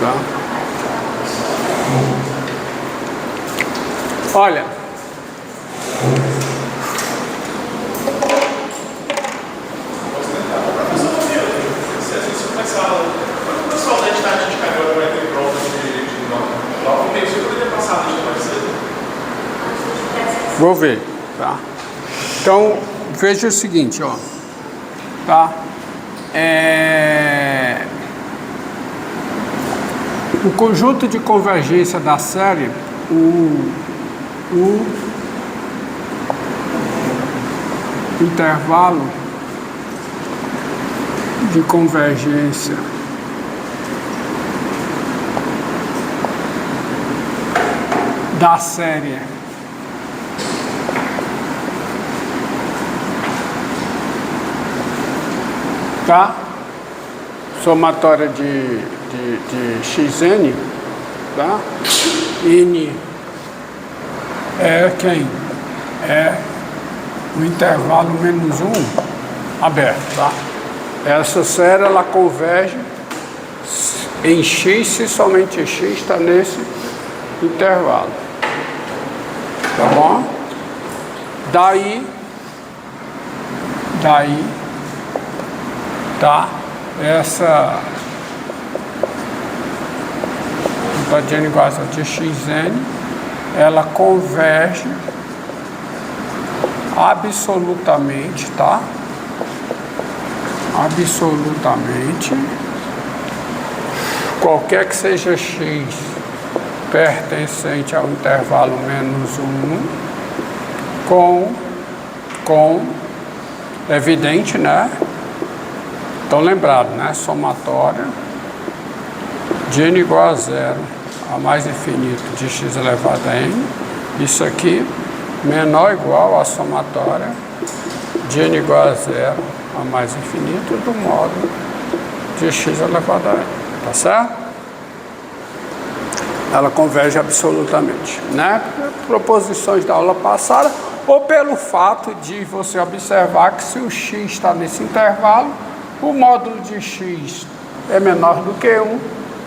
Tá? Olha, vou ver, tá? Então, veja o seguinte, ó, tá? O conjunto de convergência da série, o intervalo de convergência da série tá? Somatória de xn, tá? N é quem? É o intervalo menos 1 aberto, tá? Essa série, ela converge em x se somente x está nesse intervalo, tá bom? Daí, tá? Essa de n igual a de xn, ela converge absolutamente, tá? Absolutamente, qualquer que seja x pertencente ao intervalo menos 1 com evidente, né? Então, lembrado, né? Somatória de n igual a 0 a mais infinito de x elevado a n. Isso aqui menor ou igual a somatória de n igual a 0 a mais infinito do módulo de x elevado a n. Tá certo? Ela converge absolutamente, né? Proposições da aula passada, ou pelo fato de você observar que se o x está nesse intervalo, o módulo de x é menor do que 1,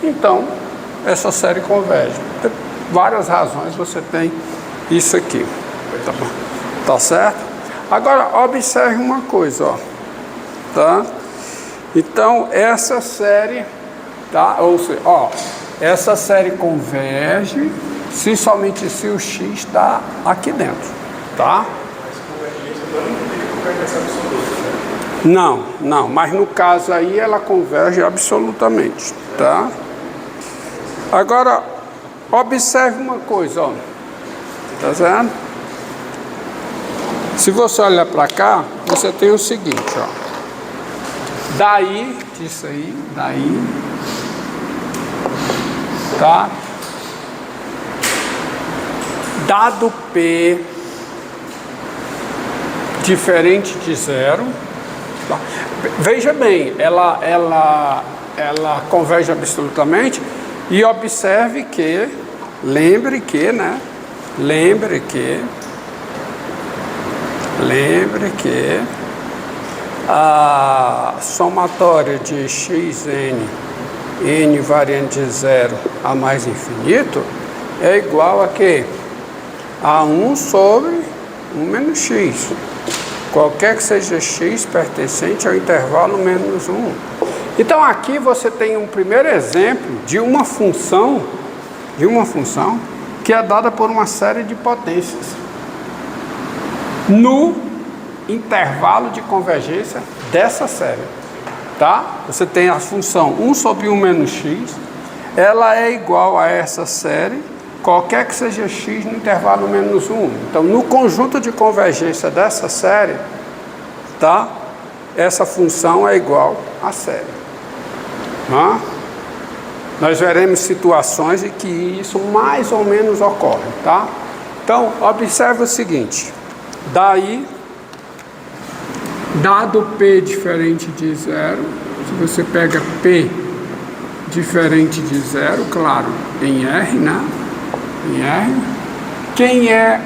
então essa série converge. Por várias razões você tem isso aqui. Tá bom? Tá certo? Agora observe uma coisa, ó. Tá? Então essa série, tá? Ou seja, ó, essa série converge se somente se o x está aqui dentro, tá? Mas convergência não tem convergência absoluta, né? Não, mas no caso aí ela converge absolutamente, tá? Agora, observe uma coisa, ó. Tá vendo? Se você olhar para cá, você tem o seguinte, ó. Daí, disso aí, daí, tá? Dado P diferente de 0, tá? Veja bem, ela converge absolutamente, e observe que, lembre que a somatória de xn, n variante de 0 a mais infinito, é igual a quê? A 1 sobre 1 menos x. Qualquer que seja x pertencente ao intervalo menos 1. Então aqui você tem um primeiro exemplo de uma função que é dada por uma série de potências no intervalo de convergência dessa série, tá? Você tem a função 1 sobre 1 menos x, ela é igual a essa série, qualquer que seja x no intervalo menos 1. Então, no conjunto de convergência dessa série, tá? Essa função é igual à série. Tá? Nós veremos situações em que isso mais ou menos ocorre, tá? Então, observe o seguinte. Daí, dado P diferente de 0, se você pega P diferente de 0, claro, em R, né? Em R, quem é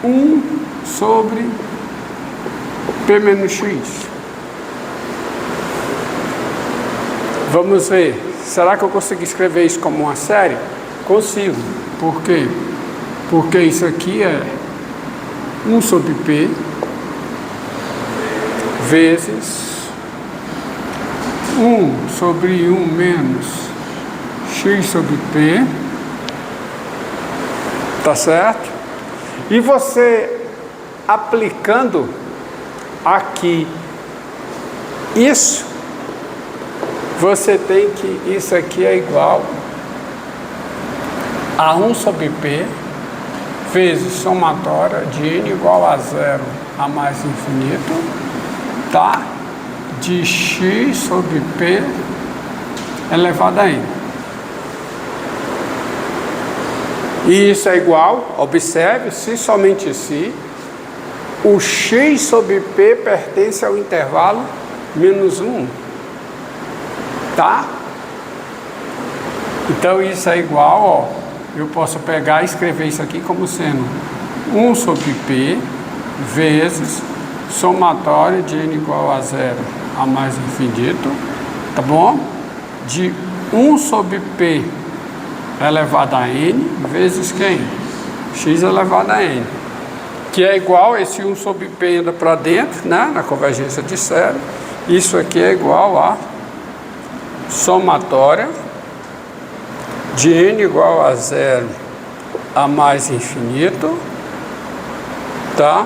1 sobre P menos X? Vamos ver. será que eu consigo escrever isso como uma série? Consigo. Por quê? Porque isso aqui é 1 sobre P vezes 1 sobre 1 menos x sobre P, tá certo? E você aplicando aqui isso, você tem que isso aqui é igual a 1 sobre P vezes somatória de n igual a 0 a mais infinito, tá? De x sobre P elevado a n. E isso é igual, observe, se somente se o x sobre P pertence ao intervalo menos 1, tá? Então isso é igual, ó, eu posso pegar e escrever isso aqui como sendo 1 sobre P vezes somatório de n igual a 0 a mais infinito, tá bom? De 1 sobre P elevado a n vezes quem? X elevado a n. Que é igual, esse 1 sobre P entra para dentro, né? Na convergência de série. Isso aqui é igual a somatória de n igual a 0 a mais infinito, tá?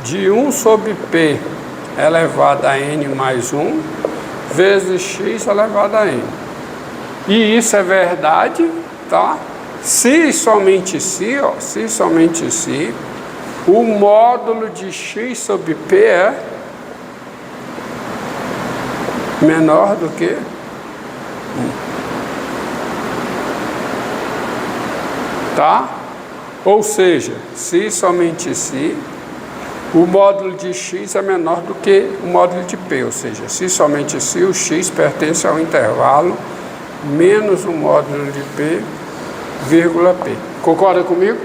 De 1 sobre P elevado a n mais 1 vezes x elevado a n. E isso é verdade, tá? Se somente se, ó, se somente se, o módulo de x sobre P é menor do que 1. Tá? Ou seja, se somente se, o módulo de x é menor do que o módulo de P, ou seja, se somente se o x pertence ao intervalo menos o módulo de P, vírgula P. Concorda comigo?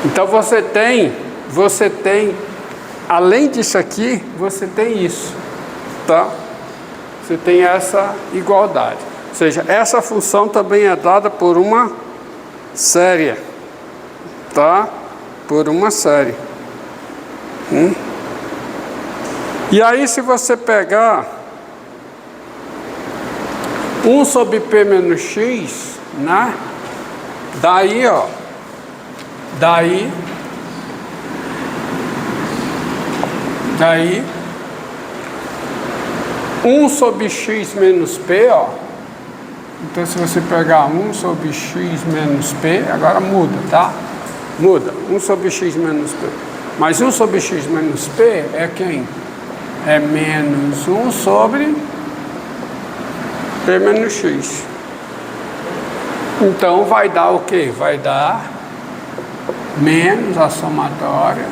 Então você tem, além disso aqui, você tem isso, tá? Você tem essa igualdade. Ou seja, essa função também é dada por uma série, tá? Por uma série. E aí se você pegar 1 sobre P menos X, né? Daí, ó, daí 1 sobre X menos P, ó. Então se você pegar 1 sobre X menos P, agora muda, tá? Muda, 1 sobre X menos P. Mas 1 sobre X menos P é quem? É menos 1 sobre P menos X. Então vai dar o quê? Vai dar menos a somatória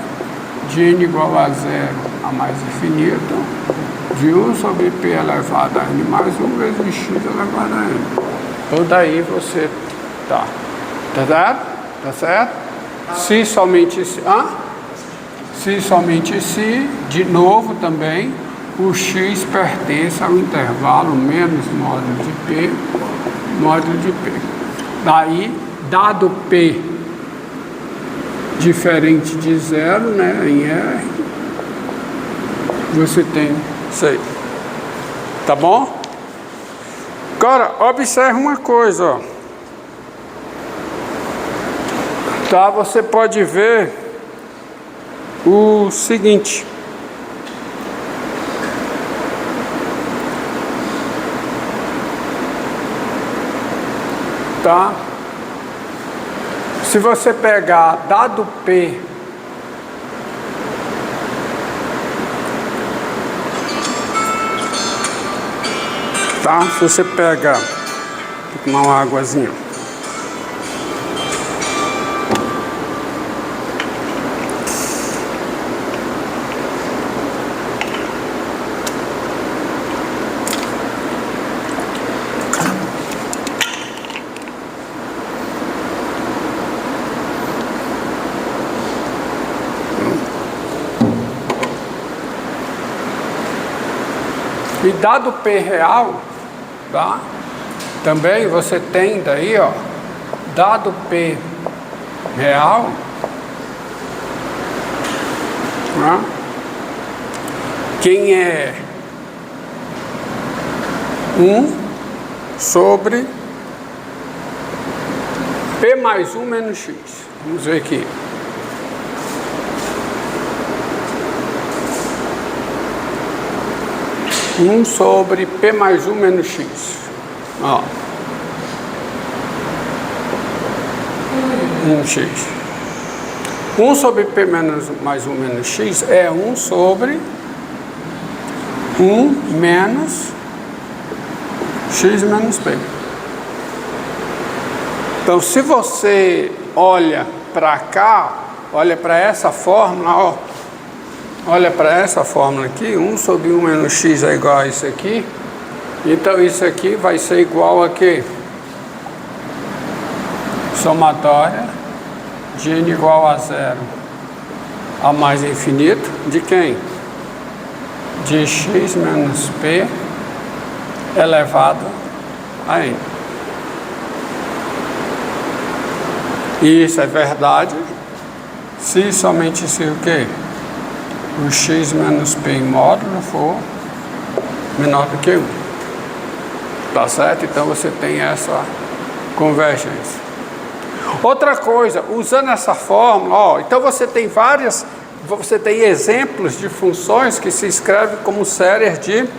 de n igual a 0 a mais infinito de 1 sobre P elevado a n mais 1 vezes x elevado a n. Então daí você tá certo? Tá certo? Se somente se, se somente se, de novo também, o x pertence ao intervalo menos módulo de P, módulo de P. Daí, dado P diferente de 0, né, em R, você tem isso aí. Tá bom? Agora, observe uma coisa, ó. Tá, você pode ver o seguinte. Tá? Se você pegar dado P tá? Se você pega, vou tomar uma águazinha. E dado P real, tá? Também você tem daí, ó, dado P real, tá? Quem é 1 sobre P mais 1 menos X. Vamos ver aqui. Um sobre P mais 1 menos X. Ó. 1x. 1 sobre P mais 1 menos X é 1 sobre 1 menos X menos P. Então, se você olha para cá, olha para essa fórmula, ó. Olha para essa fórmula aqui, 1 sobre 1 menos X é igual a isso aqui. Então, isso aqui vai ser igual a quê? Somatória de n igual a 0 a mais infinito, de quem? De x menos p elevado a n. E isso é verdade se somente se o quê? O x menos p em módulo for menor do que 1. Tá certo? Então você tem essa convergência. Outra coisa, usando essa fórmula, ó, então você tem exemplos de funções que se escrevem como séries de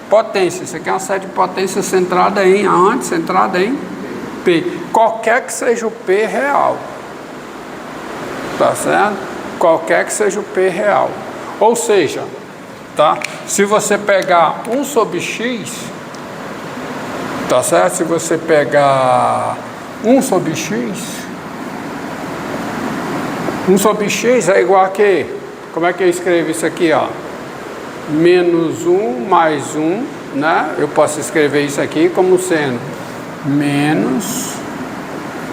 potência. Isso aqui é uma série de potência centrada em aonde? Centrada em P. Qualquer que seja o P real. Tá certo? Qualquer que seja o P real. Ou seja, tá? Se você pegar 1 sobre x, tá certo? Se você pegar 1 sobre x, 1 sobre x é igual a quê? Como é que eu escrevo isso aqui, ó? Menos 1 mais 1, né? Eu posso escrever isso aqui como sendo menos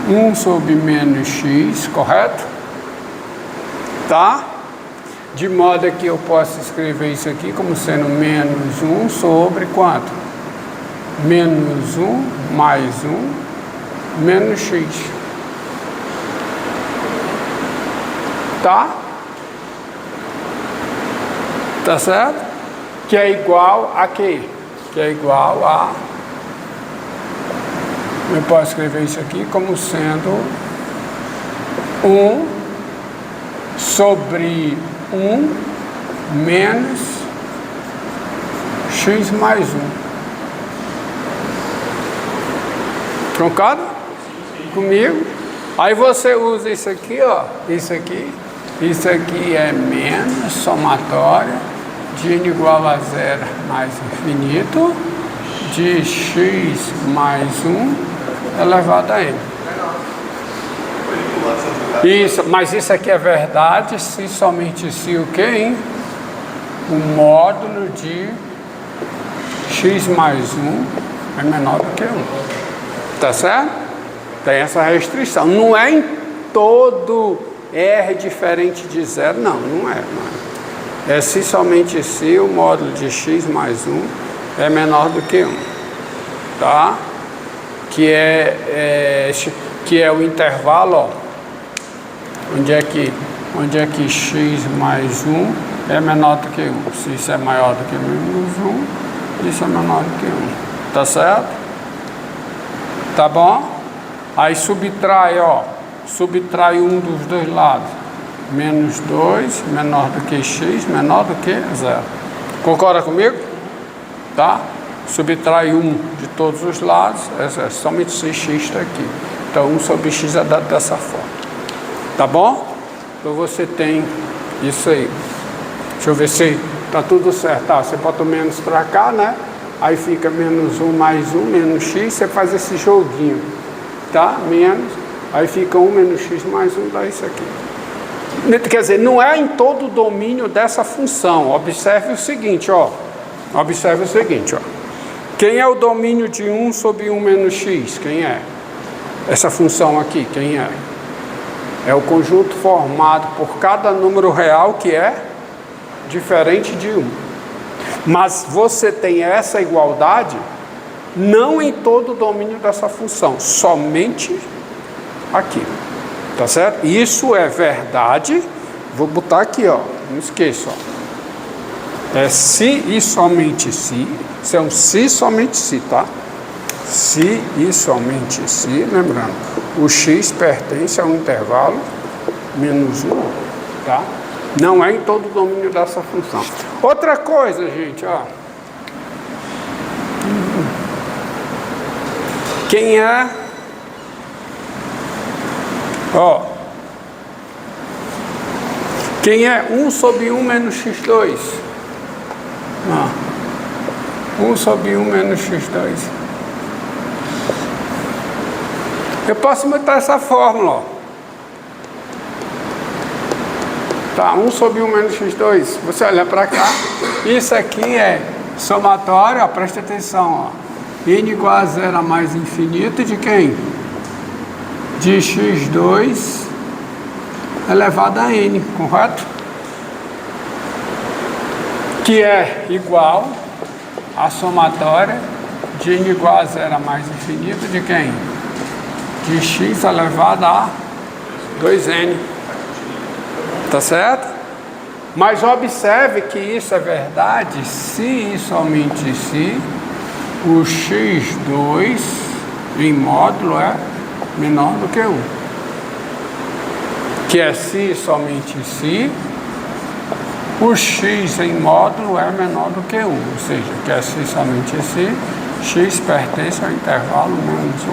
1 sobre menos x, correto? Tá? De modo que eu posso escrever isso aqui como sendo menos 1 sobre quanto? Menos 1 mais 1 menos x. Tá? Tá certo? Que é igual a quê? Que é igual a... Eu posso escrever isso aqui como sendo 1 sobre 1 menos x mais 1. Concorda? Comigo? Aí você usa isso aqui, ó. Isso aqui é menos somatória de n igual a 0 mais infinito de x mais 1 elevado a n. Isso, mas isso aqui é verdade se somente se o que, hein? O módulo de x mais 1 é menor do que 1. Tá certo? Tem essa restrição. Não é em todo R diferente de 0, não é. É se somente se o módulo de x mais 1 é menor do que 1. Tá? Que é o intervalo, ó. Onde é que x mais 1 é menor do que 1? Se isso é maior do que menos 1, isso é menor do que 1. Tá certo? Tá bom? Aí subtrai, ó. Subtrai um dos dois lados. Menos 2, menor do que x, menor do que 0. Concorda comigo? Tá? Subtrai 1 de todos os lados, é somente se x está aqui. Então 1 sobre x é dado dessa forma. Tá bom? Então você tem isso aí. Deixa eu ver se tá tudo certo. Tá, você bota o menos para cá, né? Aí fica menos 1 mais 1, menos x, você faz esse joguinho. Tá? Menos, aí fica 1 menos x mais 1, dá isso aqui. Quer dizer, não é em todo o domínio dessa função. Observe o seguinte, ó. Observe o seguinte, ó. Quem é o domínio de 1 sobre 1 menos x? Quem é? Essa função aqui, quem é? É o conjunto formado por cada número real que é diferente de 1. Mas você tem essa igualdade não em todo o domínio dessa função, somente aqui, tá certo? Isso é verdade, vou botar aqui, ó, não esqueça, ó. É se e somente se, isso é um se somente se, tá? Se e somente se, lembrando, o x pertence a um intervalo menos 1, tá? Não é em todo o domínio dessa função. Outra coisa, gente, ó. Quem é? Ó. Quem é 1 sobre 1 menos x2? Ó. 1 sobre 1 menos x2. Eu posso botar essa fórmula, ó. Tá, 1 sobre 1 menos x2. Você olha para cá. Isso aqui é somatório, ó, presta atenção, ó. N igual a 0 a mais infinito de quem? De x2 elevado a n, correto? Que é igual a somatória de n igual a 0 a mais infinito de quem? De x elevado a 2n. Tá certo? Mas observe que isso é verdade se e somente se o x2 em módulo é menor do que 1. Que é se e somente se o x em módulo é menor do que 1. Ou seja, que é se e somente se x pertence ao intervalo menos 1.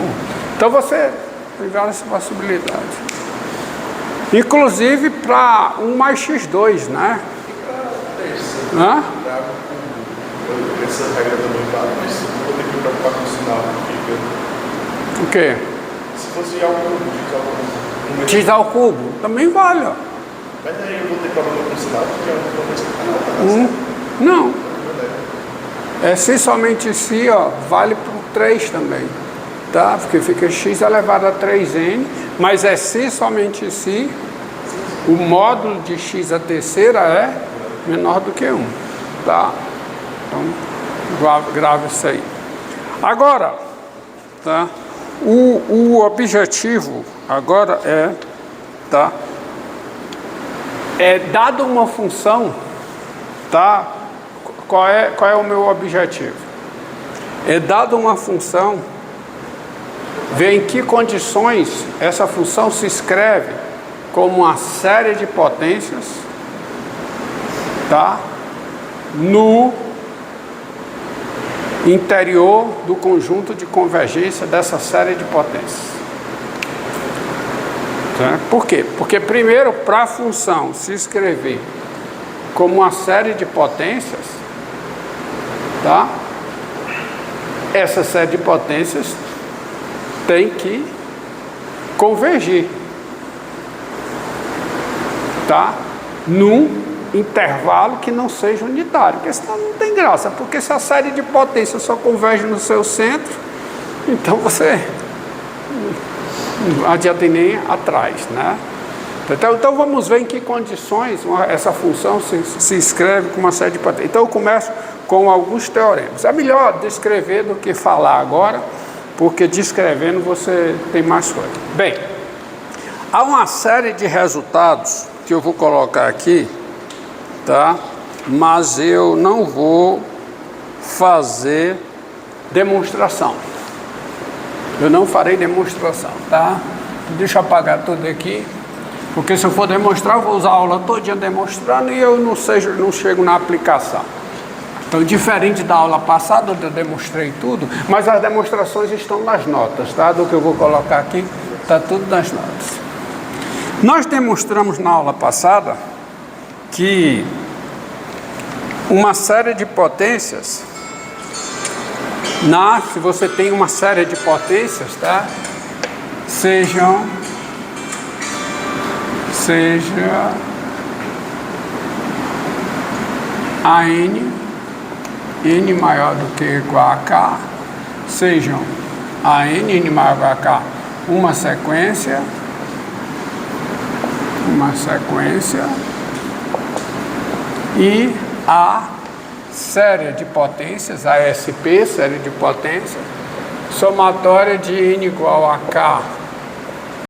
Então você tem várias possibilidades. Inclusive para 1 mais x2, né? Hã? Essa regra também vale, mas não vou ter que me preocupar com o sinal. O quê? Se fosse algo X ao cubo, também vale, ó. Mas aí eu vou ter problema com o sinal, porque eu não vou ter Não. É se somente se, ó, vale para o 3 também. Tá? Porque fica x elevado a 3n, mas é se somente se o módulo de x a terceira é menor do que 1. Tá? Então, grave isso aí. Agora, tá? O objetivo agora é, tá? É dado uma função, tá? Qual é o meu objetivo? É dado uma função, ver em que condições essa função se escreve como uma série de potências, tá? No interior do conjunto de convergência dessa série de potências. Tá? Por quê? Porque primeiro, para a função se escrever como uma série de potências, tá? Essa série de potências tem que convergir, tá? Num intervalo que não seja unitário, porque senão não tem graça, porque se a série de potências só converge no seu centro, então você não adianta ir nem atrás, né? Então vamos ver em que condições essa função se escreve com uma série de potências. Então eu começo com alguns teoremas. É melhor descrever do que falar agora, porque descrevendo você tem mais coisa. Bem, há uma série de resultados que eu vou colocar aqui, tá? Mas eu não vou fazer demonstração. Eu não farei demonstração, tá? Deixa eu apagar tudo aqui, porque se eu for demonstrar, eu vou usar a aula todinha demonstrando e eu não chego na aplicação. Então, diferente da aula passada, onde eu demonstrei tudo, mas as demonstrações estão nas notas, tá? Do que eu vou colocar aqui, está tudo nas notas. Nós demonstramos na aula passada que uma série de potências, se você tem uma série de potências, tá? Seja a n maior do que ou igual a k, sejam a n maior ou igual a k uma sequência e a série de potências, ASP, série de potências, somatória de N igual a K